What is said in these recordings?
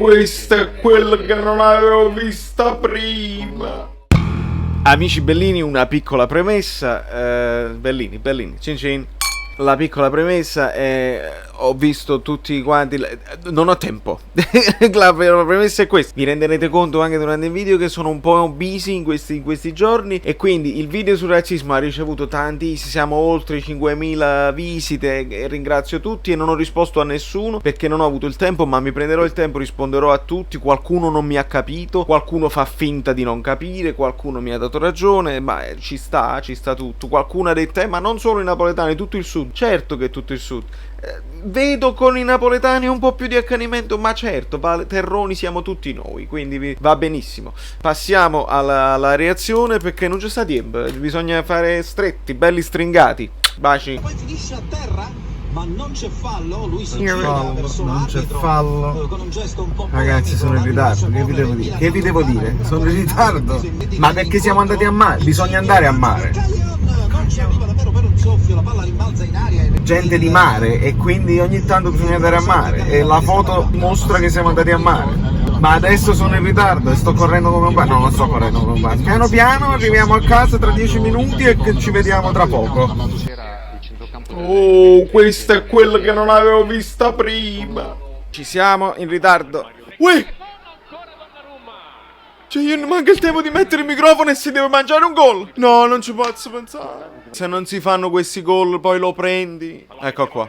questo è quello che non avevo visto prima. Amici bellini, una piccola premessa. Bellini, cin cin. La piccola premessa è... Ho visto tutti quanti... Non ho tempo. La premessa è questa. Vi renderete conto anche durante il video che sono un po' busy in questi giorni. E quindi il video sul razzismo ha ricevuto tantissimi. Siamo oltre 5.000 visite. E ringrazio tutti e non ho risposto a nessuno perché non ho avuto il tempo. Ma mi prenderò il tempo, risponderò a tutti. Qualcuno non mi ha capito. Qualcuno fa finta di non capire. Qualcuno mi ha dato ragione. Ma ci sta tutto. Qualcuno ha detto ma non solo i napoletani, tutto il sud. Certo che tutto il sud. Vedo con i napoletani un po' più di accanimento, ma certo, terroni siamo tutti noi, quindi va benissimo. Passiamo alla reazione perché non c'è sta tempo, bisogna fare stretti, belli stringati. Baci. Poi finisce a terra, ma non c'è fallo, lui si gira verso non c'è l'arbitro fallo. con un gesto un po' Ragazzi, sono in ritardo, che vi devo dire? Che vi devo dire? Sono in ritardo. Ma perché siamo andati a mare? Bisogna andare a mare. Non ci arriva davvero per un soffio, la palla rimbalza in aria. Gente di mare e quindi ogni tanto bisogna andare a mare e la foto mostra che siamo andati a mare. Ma adesso sono in ritardo e sto correndo come un pazzo. No, non sto correndo come un pazzo. Piano piano arriviamo a casa tra 10 minuti e ci vediamo tra poco. Oh, questo è quello che non avevo visto prima. Ci siamo in ritardo. Uè! Cioè io non manca il tempo di mettere il microfono e si deve mangiare un gol. No, non ci posso pensare. Se non si fanno questi gol poi lo prendi. Ecco qua.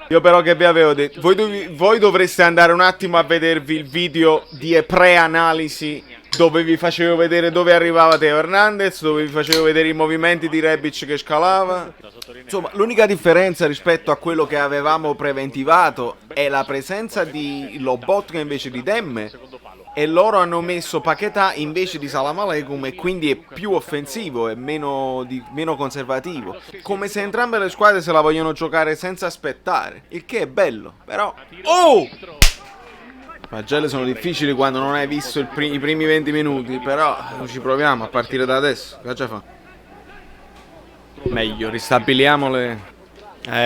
Io però che vi avevo detto, voi dovreste andare un attimo a vedervi il video di pre-analisi dove vi facevo vedere dove arrivava Teo Hernandez, dove vi facevo vedere i movimenti di Rebic che scalava. Insomma, l'unica differenza rispetto a quello che avevamo preventivato è la presenza di Lobotka invece di Demme. E loro hanno messo Paquetá invece di Salam Aleikum e quindi è più offensivo e meno conservativo. Come se entrambe le squadre se la vogliono giocare senza aspettare. Il che è bello, però... Oh! Le pagelle sono difficili quando non hai visto i primi 20 minuti, però ci proviamo a partire da adesso. Che già fa? Meglio, ristabiliamo le...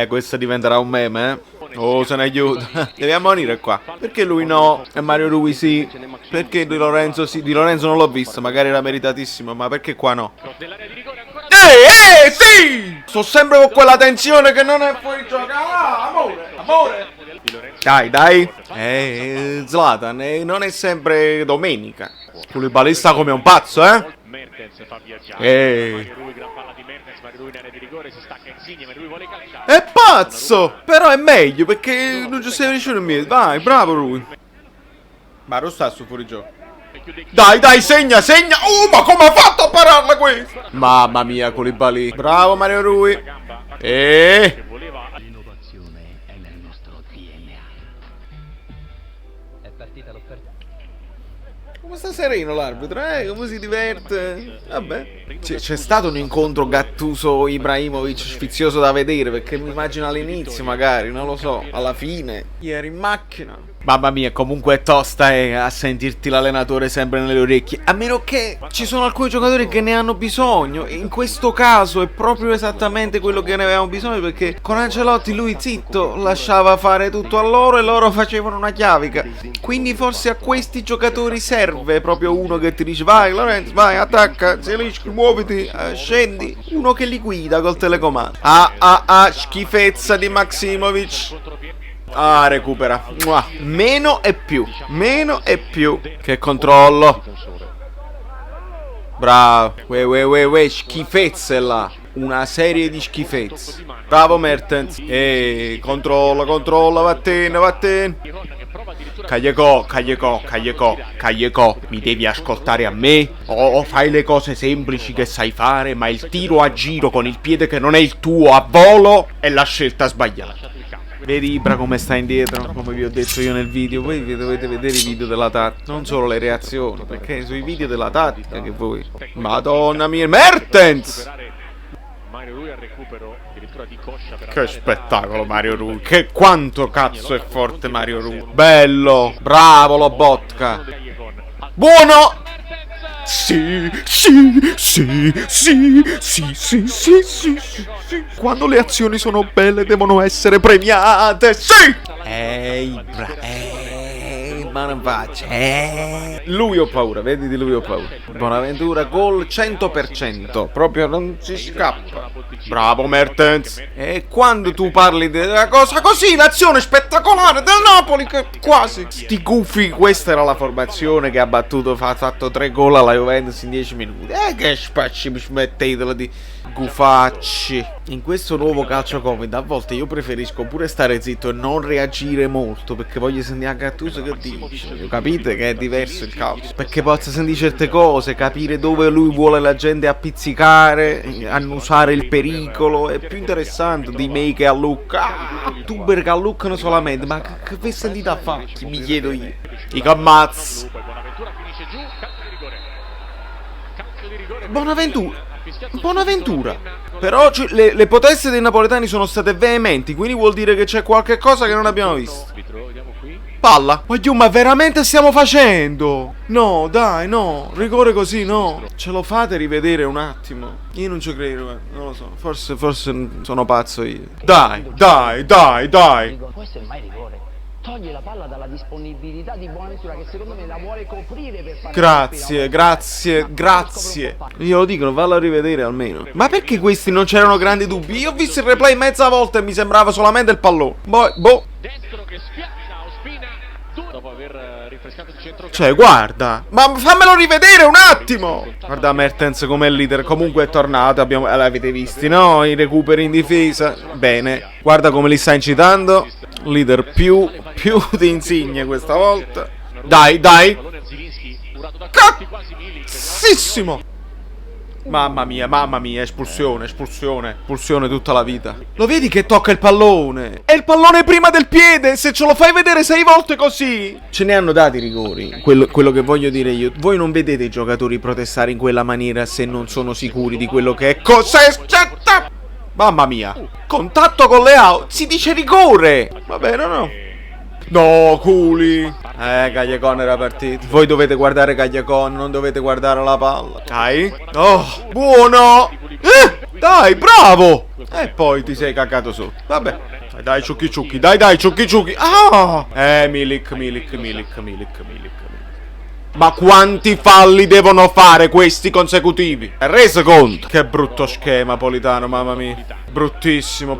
questo diventerà un meme, eh? Oh, se ne aiuta. Dobbiamo venire qua. Perché lui no? E Mario Rui sì? Perché Di Lorenzo sì? Di Lorenzo non l'ho visto, magari era meritatissimo, ma perché qua no? Sì! Sto sempre con quella tensione che non è fuori gioco. Ah, amore! Dai. Zlatan, non è sempre domenica. Koulibaly sta come un pazzo, È pazzo! Però è meglio perché non ci sei vicino a me. Vai, bravo lui. Ma non sta su fuorigioco. Dai, segna! Ma come ha fatto a pararla questa? Mamma mia, Koulibaly. Bravo Mario Rui. L'innovazione è nel nostro DNA. È partita l'offerta. Come sta sereno l'arbitro, come si diverte. Vabbè. C'è stato un incontro Gattuso-Ibrahimovic sfizioso da vedere, perché mi immagino all'inizio magari, non lo so, alla fine. Ieri in macchina. Mamma mia, comunque è tosta a sentirti l'allenatore sempre nelle orecchie. A meno che ci sono alcuni giocatori che ne hanno bisogno. In questo caso è proprio esattamente quello che ne avevamo bisogno, perché con Ancelotti lui zitto lasciava fare tutto a loro e loro facevano una chiavica. Quindi forse a questi giocatori serve proprio uno che ti dice vai Lorenzo, vai, attacca, Zelinski, muoviti, scendi. Uno che li guida col telecomando. Schifezza di Maksimovic. Recupera. Meno e più. Che controllo. Bravo. Schifezze là. Una serie di schifezze. Bravo Mertens. Controlla, vattene. Cagliacò. Mi devi ascoltare a me? O fai le cose semplici che sai fare, ma il tiro a giro con il piede che non è il tuo a volo è la scelta sbagliata. Vedi Ibra come sta indietro, come vi ho detto io nel video. Voi dovete vedere i video della tattica, non solo le reazioni, perché sui video della tattica che voi... Madonna mia, Mertens! Che spettacolo Mario Rui, che quanto cazzo è forte Mario Rui. Bello, bravo Lobotka. Buono! Sì, sì, sì, sì, sì, sì, sì, sì, sì. Quando le azioni sono belle devono essere premiate, sì! Ma non faccio. Lui ho paura, vedi, di lui ho paura. Bonaventura, gol 100%, proprio non si scappa. Bravo Mertens. E quando tu parli della cosa così, l'azione spettacolare del Napoli, che quasi. Sti gufi, questa era la formazione che ha battuto, ha fatto 3 gol alla Juventus in 10 minuti. Che spacci, mi smettetela di gufacci. In questo nuovo calcio Covid a volte io preferisco pure stare zitto e non reagire molto, perché voglio sentire a Gattuso che dice. Capite che è diverso il calcio, perché posso sentire certe cose, capire dove lui vuole la gente a pizzicare, annusare il pericolo. È più interessante di me che a Lucca. Youtuber che alluccano solamente, ma che vi sentite a fare? Mi chiedo io. I cammazz. Bonaventura. Però le proteste dei napoletani sono state veementi, quindi vuol dire che c'è qualche cosa che non abbiamo visto. Palla. Ma veramente stiamo facendo? No, dai, no. Rigore così, no. Ce lo fate rivedere un attimo? Io non ci credo, non lo so. Forse sono pazzo io. Dai. Dico, questo è mai rigore. Toglie la palla dalla disponibilità di Bonaventura, che secondo me la vuole coprire per fare. Grazie. Glielo dicono, vallo a rivedere almeno. Ma perché questi non c'erano grandi dubbi? Io ho visto il replay mezza volta e mi sembrava solamente il pallone. Boh. Destro che spiazza Ospina dopo aver rinfrescato il centro. Cioè, guarda, ma fammelo rivedere un attimo. Guarda Mertens come il leader, comunque è tornato, l'avete visti, no? I recuperi in difesa. Bene, guarda come li sta incitando. Leader più di insigne questa volta. Dai. Cazzissimo. Mamma mia, espulsione tutta la vita. Lo vedi che tocca il pallone? È il pallone prima del piede, se ce lo fai vedere 6 volte così. Ce ne hanno dati rigori, quello che voglio dire io. Voi non vedete i giocatori protestare in quella maniera se non sono sicuri di quello che è. Cos'è? Mamma mia. Contatto con Leao, si dice rigore. Va bene, no? No, culi. Cagliacon era partito. Voi dovete guardare Cagliacon, non dovete guardare la palla. Dai. Oh, buono. Dai, bravo. E poi ti sei caccato su. Vabbè. Dai, ciucchi. Dai, ciucchi. Ah. Milik. Ma quanti falli devono fare questi consecutivi? È reso conto? Che brutto schema, Politano, mamma mia. Bruttissimo.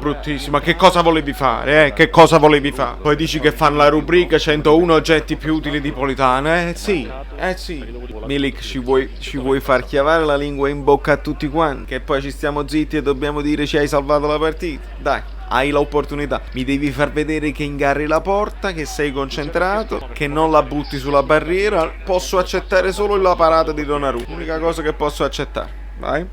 Ma che cosa volevi fare, Che cosa volevi fare? Poi dici che fanno la rubrica 101 oggetti più utili di Politano, Sì. Milik, ci vuoi far chiavare la lingua in bocca a tutti quanti? Che poi ci stiamo zitti e dobbiamo dire ci hai salvato la partita? Dai. Hai l'opportunità, mi devi far vedere che ingarri la porta, che sei concentrato, che non la butti sulla barriera. Posso accettare solo la parata di Donnarumma, l'unica cosa che posso accettare. Vai.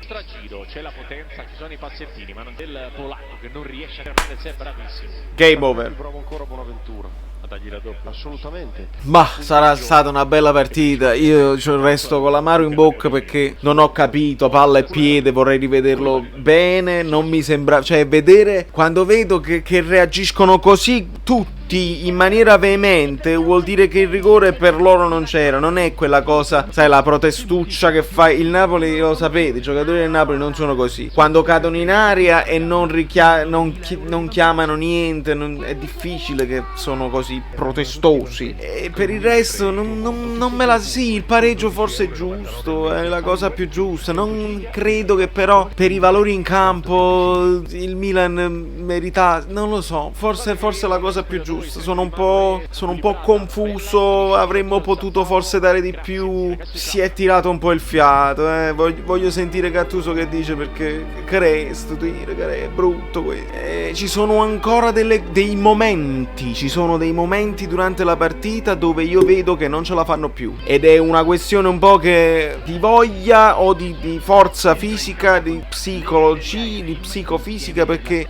Stragiro, c'è la potenza, ci sono i passettini, ma non del polacco che non riesce a Fernandez, è bravissimo. Game over. Provo ancora Bonaventura a dargli la doppia. Assolutamente. Ma sarà stata una bella partita. Io resto con l'amaro in bocca perché non ho capito palla e piede, vorrei rivederlo bene. Non mi sembra, cioè vedere quando vedo che reagiscono così tutti in maniera veemente, vuol dire che il rigore per loro non c'era. Non è quella cosa, sai, la protestuccia che fa il Napoli, lo sapete, i giocatori del Napoli non sono così. Quando cadono in aria e non chiamano niente, è difficile che sono così protestosi. E per il resto non me la. Sì, il pareggio forse è giusto, è la cosa più giusta. Non credo che però per i valori in campo il Milan merita, non lo so, forse è la cosa più giusta. Sono un po' confuso, avremmo potuto forse dare di più. Si è tirato un po' il fiato, voglio sentire Gattuso che dice, perché è brutto questo. Ci sono ancora dei momenti, durante la partita dove io vedo che non ce la fanno più, ed è una questione un po' che di voglia o di forza fisica, di psicologia, di psicofisica, perché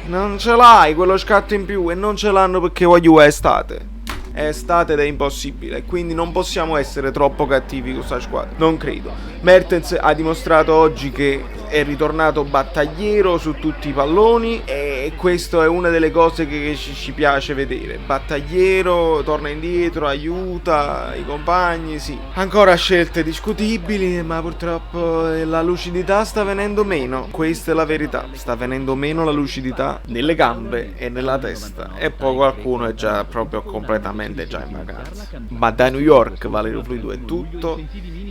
non ce l'hai quello scatto in più, e non ce l'hanno perché voglio è estate ed è impossibile, quindi non possiamo essere troppo cattivi con questa squadra, non credo. Mertens ha dimostrato oggi che è ritornato battagliero su tutti i palloni e questo è una delle cose che ci piace vedere. Battagliero, torna indietro, aiuta i compagni, sì. Ancora scelte discutibili, ma purtroppo la lucidità sta venendo meno. Questa è la verità, sta venendo meno la lucidità nelle gambe e nella testa. E poi qualcuno è già proprio completamente già in vacanza. Ma da New York, Valerio Fluido, è tutto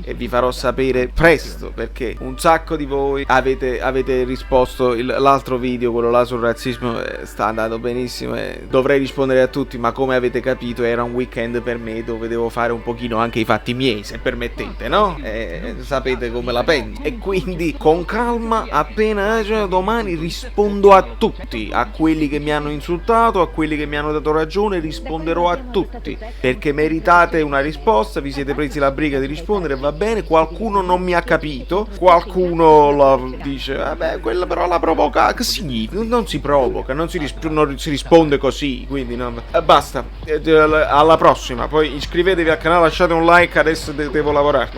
e vi farò sapere presto, perché un sacco di voi avete risposto. L'altro video, quello là sul razzismo, sta andando benissimo e dovrei rispondere a tutti, ma come avete capito era un weekend per me dove devo fare un pochino anche i fatti miei, se permettete, no? Sapete come la penso, e quindi con calma, appena domani rispondo a tutti, a quelli che mi hanno insultato, a quelli che mi hanno dato ragione, risponderò a tutti, perché meritate una risposta, vi siete presi la briga di rispondere, va bene. Qualcuno non mi ha capito, qualcuno dice vabbè, quella però la provoca, sì, non si provoca, non si risponde così, quindi no. Basta, alla prossima, poi iscrivetevi al canale, lasciate un like, adesso devo lavorare.